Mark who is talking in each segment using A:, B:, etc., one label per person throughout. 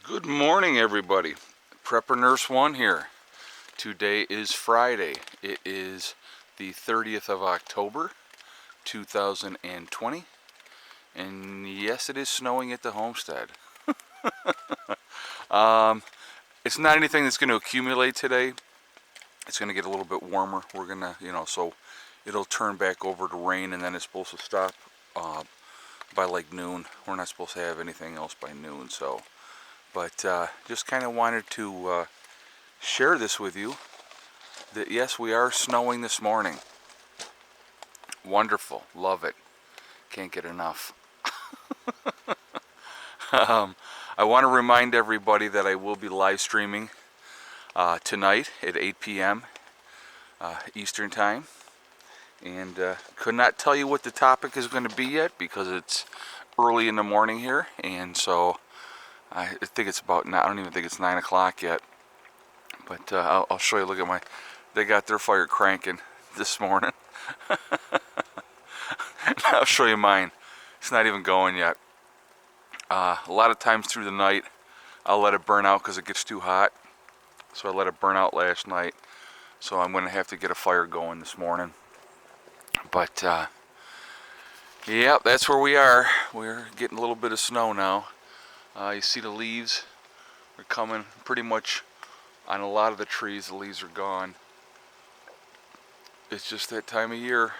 A: Good morning, everybody. Prepper Nurse 1 here. Today is Friday. It is the 30th of October, 2020. And yes, it is snowing at the homestead. It's not anything that's going to accumulate today. It's going to get a little bit warmer. We're going to, so it'll turn back over to rain, and then it's supposed to stop by like noon. We're not supposed to have anything else by noon, so. But just kind of wanted to share this with you, that yes, we are snowing this morning. Wonderful. Love it. Can't get enough. I want to remind everybody that I will be live streaming tonight at 8 p.m. Eastern Time. And could not tell you what the topic is going to be yet because it's early in the morning here. And so I think it's about, I don't even think it's 9 o'clock yet. But I'll show you, look at they got their fire cranking this morning. I'll show you mine. It's not even going yet. A lot of times through the night, I'll let it burn out because it gets too hot. So I let it burn out last night. So I'm going to have to get a fire going this morning. But, yeah, that's where we are. We're getting a little bit of snow now. You see the leaves are coming pretty much on a lot of the trees. The leaves are gone. It's just that time of year.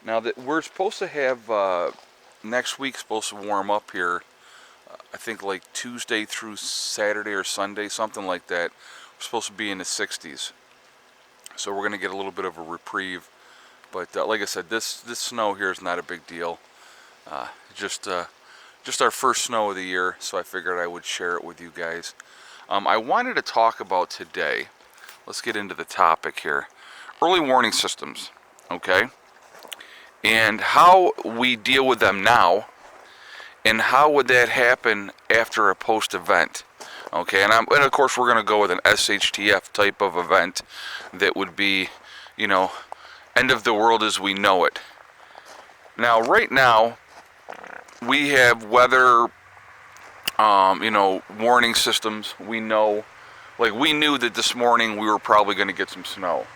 A: Now that we're supposed to have next week, supposed to warm up here. I think like Tuesday through Saturday or Sunday, something like that. We're supposed to be in the 60s. So we're going to get a little bit of a reprieve. But like I said, this snow here is not a big deal. Just our first snow of the year, so I figured I would share it with you guys. I wanted to talk about today, let's get into the topic here, early warning systems, okay? And how we deal with them now, and how would that happen after a post-event, okay? And of course we're going to go with an SHTF type of event that would be, end of the world as we know it. Now, right now, we have weather, warning systems. We know, we knew that this morning we were probably going to get some snow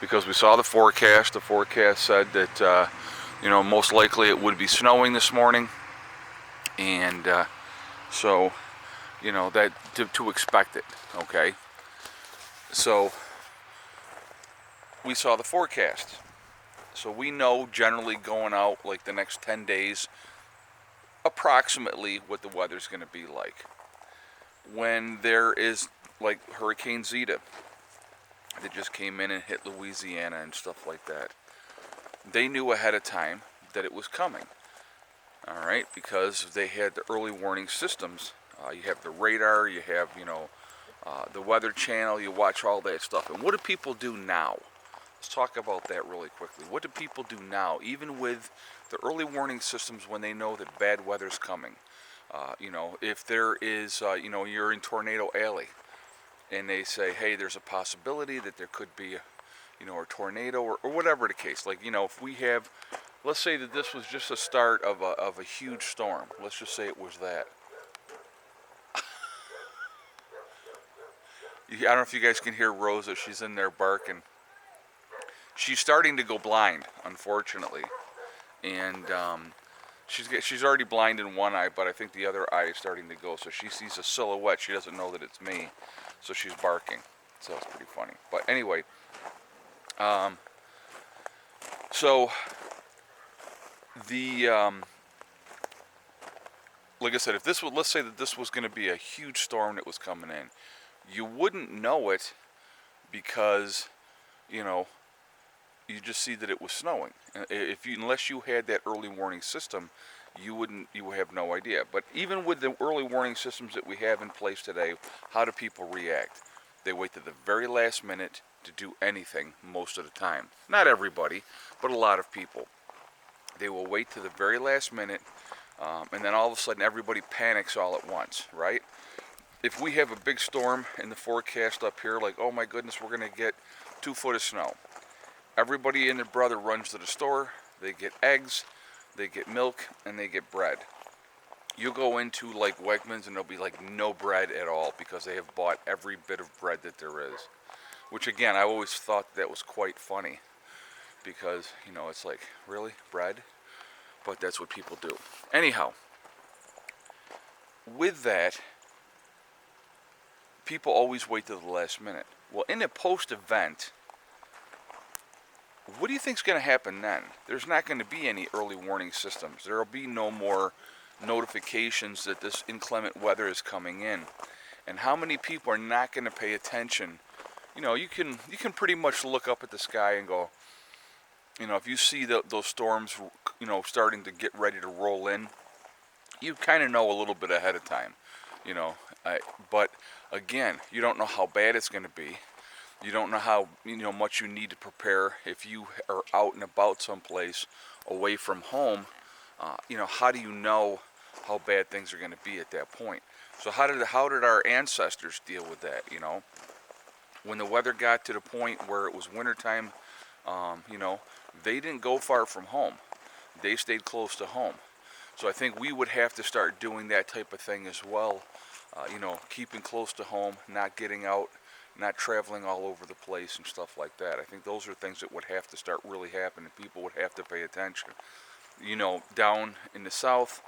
A: because we saw the forecast. The forecast said that, most likely it would be snowing this morning. And so, that to expect it, okay? So, we saw the forecast. So we know generally going out like the next 10 days, approximately what the weather's going to be like. When there is like Hurricane Zeta that just came in and hit Louisiana and stuff like that, they knew ahead of time that it was coming. All right, because they had the early warning systems. You have the radar, you have, the Weather Channel, you watch all that stuff. And what do people do now? Let's talk about that really quickly. What do people do now, even with the early warning systems when they know that bad weather's coming? If there is, you're in Tornado Alley, and they say, hey, there's a possibility that there could be, a tornado or whatever the case. If we have, let's say that this was just a start of a huge storm. Let's just say it was that. I don't know if you guys can hear Rosa. She's in there barking. She's starting to go blind, unfortunately, and she's already blind in one eye, but I think the other eye is starting to go. So she sees a silhouette. She doesn't know that it's me, so she's barking. So it's pretty funny. But anyway, so the like I said, if this was, let's say that this was going to be a huge storm that was coming in, you wouldn't know it because, you just see that it was snowing. Unless you had that early warning system, you would have no idea. But even with the early warning systems that we have in place today, how do people react? They wait to the very last minute to do anything most of the time. Not everybody, but a lot of people. They will wait to the very last minute, and then all of a sudden everybody panics all at once, right? If we have a big storm in the forecast up here, like, oh my goodness, we're going to get 2 foot of snow. Everybody and their brother runs to the store. They get eggs, they get milk, and they get bread. You go into like Wegmans and there'll be like no bread at all because they have bought every bit of bread that there is. Which again, I always thought that was quite funny because, it's like, really? Bread? But that's what people do. Anyhow, with that, people always wait till the last minute. Well, in a post-event, what do you think's going to happen then? There's not going to be any early warning systems. There will be no more notifications that this inclement weather is coming in. And how many people are not going to pay attention? You can pretty much look up at the sky and go, if you see those storms, starting to get ready to roll in, you kind of know a little bit ahead of time, you know. But again, you don't know how bad it's going to be. You don't know how much you need to prepare if you are out and about someplace away from home. How do you know how bad things are going to be at that point? So how did our ancestors deal with that? When the weather got to the point where it was wintertime, they didn't go far from home. They stayed close to home. So I think we would have to start doing that type of thing as well. Keeping close to home, not getting out, not traveling all over the place and stuff like that. I think those are things that would have to start really happening. People would have to pay attention. Down in the south,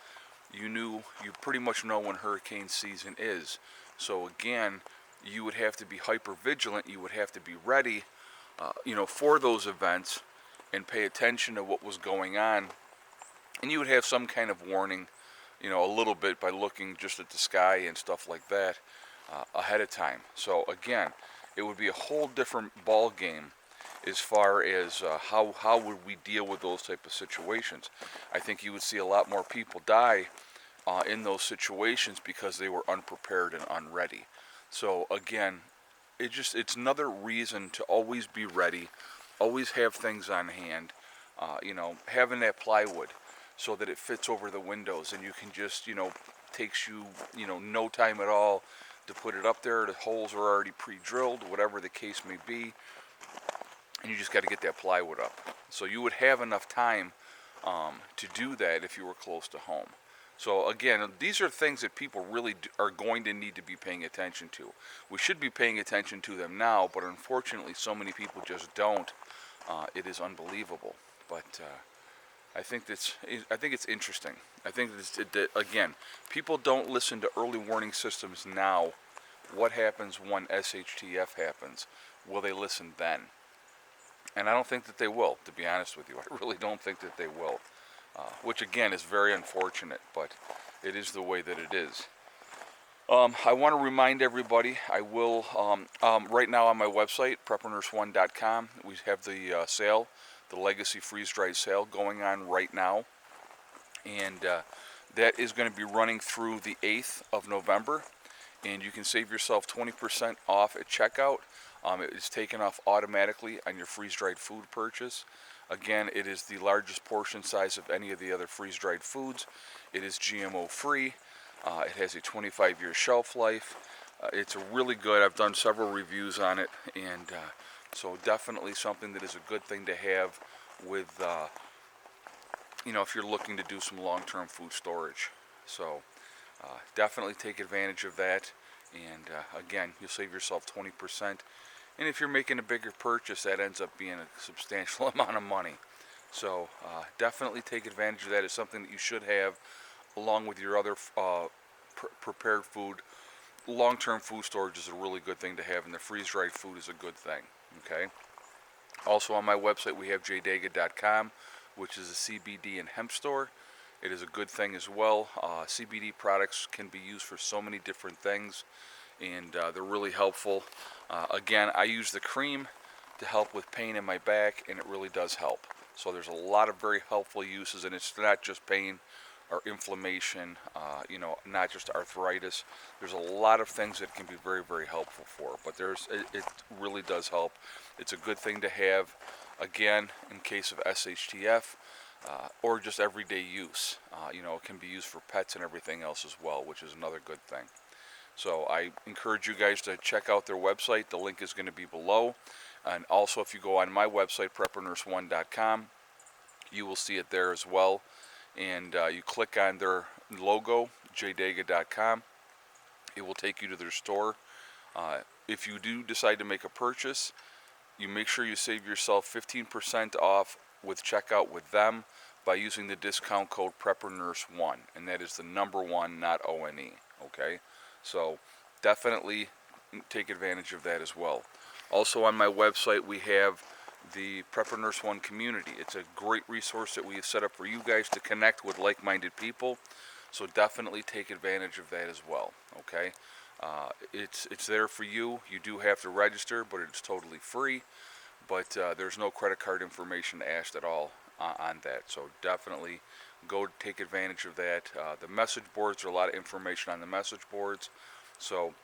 A: you pretty much know when hurricane season is. So again, you would have to be hyper vigilant. You would have to be ready, for those events and pay attention to what was going on. And you would have some kind of warning, a little bit by looking just at the sky and stuff like that ahead of time. So again, it would be a whole different ball game as far as how would we deal with those type of situations. I think you would see a lot more people die in those situations because they were unprepared and unready. So again, it's another reason to always be ready, always have things on hand, having that plywood so that it fits over the windows and you can just, takes you, no time at all to put it up there. The holes are already pre-drilled, whatever the case may be, and you just got to get that plywood up. So you would have enough time to do that if you were close to home. So again, these are things that people really are going to need to be paying attention to. We should be paying attention to them now, but unfortunately so many people just don't. It is unbelievable. But I think it's interesting. I think that again, people don't listen to early warning systems now. What happens when SHTF happens? Will they listen then? And I don't think that they will, to be honest with you. I really don't think that they will. Which again is very unfortunate, but it is the way that it is. I want to remind everybody, I will, right now on my website, preppernurse1.com, we have the sale, the Legacy Freeze-Dried sale going on right now. And that is going to be running through the 8th of November. And you can save yourself 20% off at checkout. It is taken off automatically on your freeze-dried food purchase. Again, it is the largest portion size of any of the other freeze-dried foods. It is GMO free. It has a 25-year shelf life. It's really good. I've done several reviews on it, and so definitely something that is a good thing to have with, if you're looking to do some long-term food storage. So definitely take advantage of that. And again, you'll save yourself 20%. And if you're making a bigger purchase, that ends up being a substantial amount of money. So definitely take advantage of that. It's something that you should have along with your other prepared food. Long-term food storage is a really good thing to have, and the freeze-dried food is a good thing. Okay. Also on my website we have jdaga.com, which is a CBD and hemp store. It is a good thing as well. CBD products can be used for so many different things, and they're really helpful. Again, I use the cream to help with pain in my back, and it really does help. So there's a lot of very helpful uses, and it's not just pain or inflammation, not just arthritis. There's a lot of things that can be very, very helpful for, but it really does help. It's a good thing to have, again, in case of SHTF, or just everyday use. It can be used for pets and everything else as well, which is another good thing. So I encourage you guys to check out their website. The link is going to be below. And also, if you go on my website, preppernurse1.com, you will see it there as well. and you click on their logo, jdega.com. It will take you to their store. If you do decide to make a purchase, you make sure you save yourself 15% off with checkout with them by using the discount code PrepperNurse1, and that is the number 1, not ONE. Okay, so definitely take advantage of that as well. Also on my website we have the Prepper Nurse 1 community. It's a great resource that we have set up for you guys to connect with like-minded people, so definitely take advantage of that as well. Okay, it's there for you. You do have to register, but it's totally free. But there's no credit card information asked at all on that, so definitely go take advantage of that. The message boards, there are a lot of information on the message boards. So,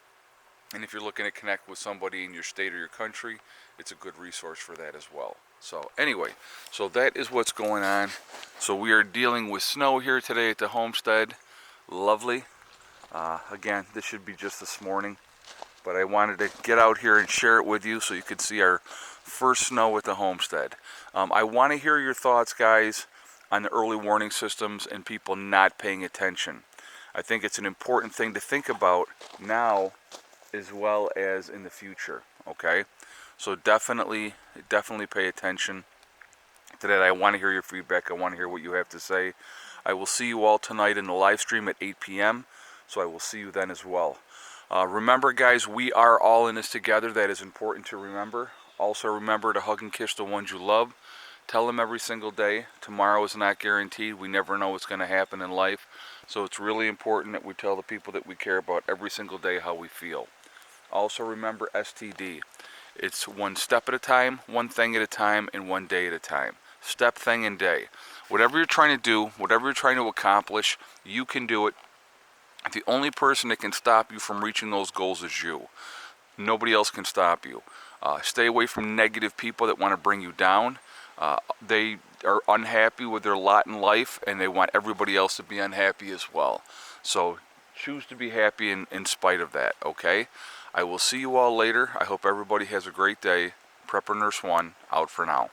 A: and if you're looking to connect with somebody in your state or your country, it's a good resource for that as well. So anyway, so that is what's going on. So we are dealing with snow here today at the homestead. Lovely. Again, this should be just this morning, but I wanted to get out here and share it with you so you could see our first snow at the homestead. I want to hear your thoughts, guys, on the early warning systems and people not paying attention. I think it's an important thing to think about now as well as in the future. Okay, so definitely pay attention to that. I want to hear your feedback. I want to hear what you have to say. I will see you all tonight in the live stream at 8 p.m. So I will see you then as well. Remember, guys, we are all in this together. That is important to remember. Also remember to hug and kiss the ones you love. Tell them every single day. Tomorrow is not guaranteed. We never know what's going to happen in life. So it's really important that we tell the people that we care about every single day how we feel. Also remember STD. It's one step at a time, one thing at a time, and one day at a time. Step, thing, and day. Whatever you're trying to do, whatever you're trying to accomplish, you can do it. The only person that can stop you from reaching those goals is you. Nobody else can stop you. Stay away from negative people that want to bring you down. They are unhappy with their lot in life, and they want everybody else to be unhappy as well. So choose to be happy in spite of that, okay? I will see you all later. I hope everybody has a great day. Prepper Nurse 1, out for now.